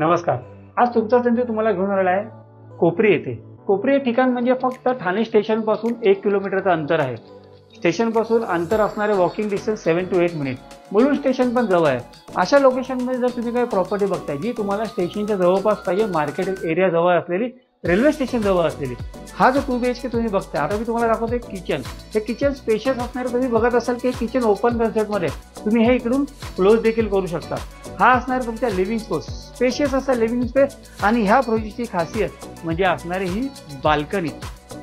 नमस्कार. आज तुमचा संदेश तुम्हाला घेऊन आलेला आहे कोपरी येथे. कोपरी हे ठिकाण म्हणजे फक्त ठाणे स्टेशन पासून 1 किलोमीटरचं अंतर आहे. स्टेशन पासून अंतर असणारे walking distance 7 to 8 minute. Mulund station पण जवळ आहे. अशा लोकेशनमध्ये जर तुम्ही काही प्रॉपर्टी बघताय जी तुम्हाला स्टेशनच्या जवळपास पाहिजे, मार्केट एरिया जवळ असलेली, रेल्वे स्टेशन जवळ असलेली, हा जो 2 BHK तुम्ही बघताय, आता मी तुम्हाला दाखवतोय किचन. हे किचन स्पेशियस असणारे तुम्ही बघत असाल की किचन ओपन कन्सेप्टमध्ये तुम्ही हे इकडून क्लोज देखील करू शकता. हा असणार तुमच्या लिव्हिंग स्पेस, स्पेशियस असा लिव्हिंग स्पेस. आणि ह्या प्रोजेक्टची खासियत म्हणजे असणारी ही बाल्कनी.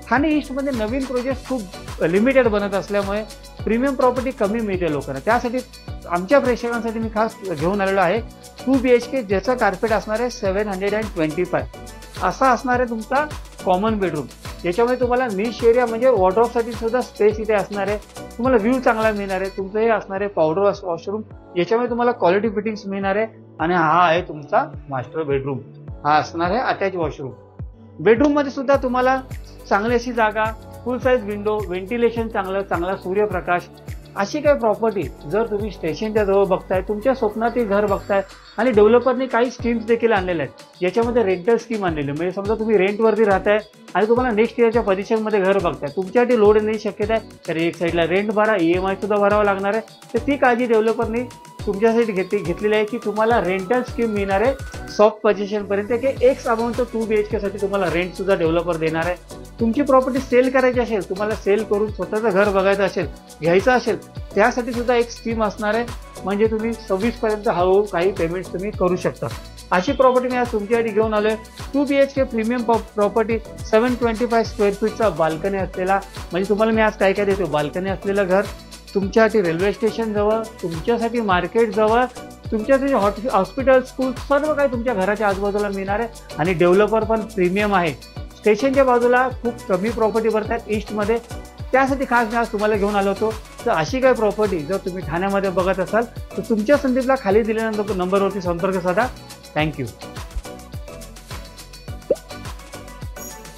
ठाणे ईस्टमध्ये नवीन प्रोजेक्ट खूप लिमिटेड बनत असल्यामुळे प्रीमियम प्रॉपर्टी कमी मिळते लोकांना. त्यासाठी आमच्या प्रेक्षकांसाठी मी खास घेऊन आलेलो आहे 2 BHK, ज्याचं कार्पेट असणार आहे 725. असा असणार आहे तुमचा कॉमन बेडरूम. याच्यामध्ये तुम्हाला निश एरिया म्हणजे वॉर्डरोबसाठी सुद्धा स्पेस इथे असणार आहे. तुम्हाला व्ह्यू चांगला मिळणार आहे. तुमचं हे असणार आहे पावडर वॉशरूम, याच्यामध्ये तुम्हाला क्वालिटी फिटिंग्स मिळणार आहे. आणि हा आहे तुमचा मास्टर बेडरूम. हा असणार आहे अटॅच वॉशरूम. बेडरूम मध्ये सुद्धा तुम्हाला चांगली अशी जागा, फुल साईज विंडो, व्हेंटिलेशन चांगला सूर्यप्रकाश. अशी काही प्रॉपर्टी जर तुम्ही स्टेशनच्या जवळ बघताय, तुमच्या स्वप्नातील घर बघताय आणि डेव्हलपरने काही स्कीम्स देखील आणलेल्या आहेत, याच्यामध्ये रेंटल स्कीम आणलेली. म्हणजे समजा तुम्ही रेंटवरती राहताय आणि तुम्हाला नेक्स्ट इयरच्या पोझिशनमध्ये घर बघताय, तुमच्यासाठी लोड येण्याची शक्यता आहे. तर एक साईडला रेंट भरा, EMI सुद्धा भरावा लागणार आहे. तर ती काळजी डेव्हलपरने तुमच्यासाठी घेतलेली आहे की तुम्हाला रेंटल स्कीम मिळणार आहे सॉफ्ट पोझिशनपर्यंत, की एक्स अमाऊंटचं 2 BHK साठी तुम्हाला रेंट सुद्धा डेव्हलपर देणार आहे. तुमची प्रॉपर्टी सेल करायची असेल, तुम्हाला सेल करून स्वतःचं घर बघायचं असेल, घ्यायचं असेल, त्यासाठी सुद्धा एक स्कीम असणार आहे. म्हणजे तुम्ही 26 पर्यंत हळूहळू काही पेमेंट्स तुम्ही करू शकता. अशी प्रॉपर्टी मी आज तुमच्यासाठी घेऊन आलोय. 2 BHK प्रीमियम प्रॉपर्टी, 725 स्क्वेअर फीटचा बाल्कनी असलेला. म्हणजे तुम्हाला मी आज काय काय देतो, बाल्कनी असलेलं घर, तुमच्यासाठी रेल्वे स्टेशन जवळ, तुमच्यासाठी मार्केट जवळ, तुमच्यासाठी हॉस्पिटल, स्कूल, सर्व काही तुमच्या घराच्या आजूबाजूला मिळणार आहे. आणि डेव्हलपर पण प्रीमियम आहे. स्टेशनच्या बाजूला खूप कमी प्रॉपर्टी भरतात ईस्टमध्ये, त्यासाठी खास मी आज तुम्हाला घेऊन आलो होतो. तर अशी काही प्रॉपर्टी जर तुम्ही ठाण्यामध्ये बघत असाल तर तुमच्या संदीपला खाली दिलेल्या नंबरवरती संपर्क साधा. थँक्यू.